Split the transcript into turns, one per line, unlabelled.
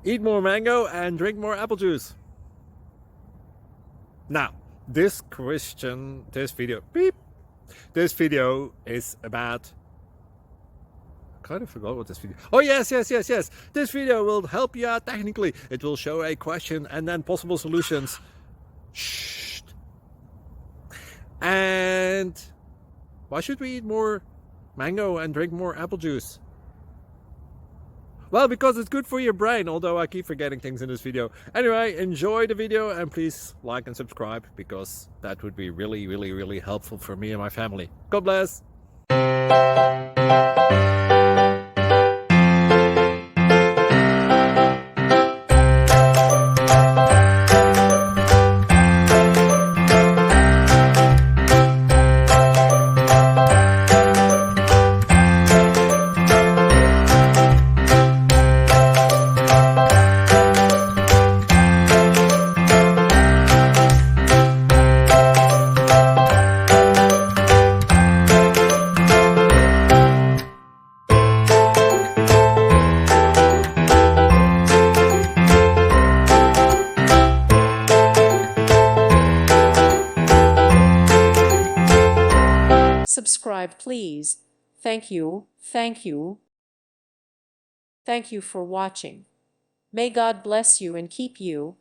eat more mango and drink more apple juice. Now, this video is about, I kind of forgot what this video. Oh yes. This video will help you out technically. It will show a question and then possible solutions. Shh. And why should we eat more mango and drink more apple juice? Well, because it's good for your brain, although I keep forgetting things in this video. Anyway, enjoy the video and please like and subscribe, because that would be really helpful for me and my family. God bless!
Subscribe, please. Thank you. Thank you. Thank you for watching. May God bless you and keep you.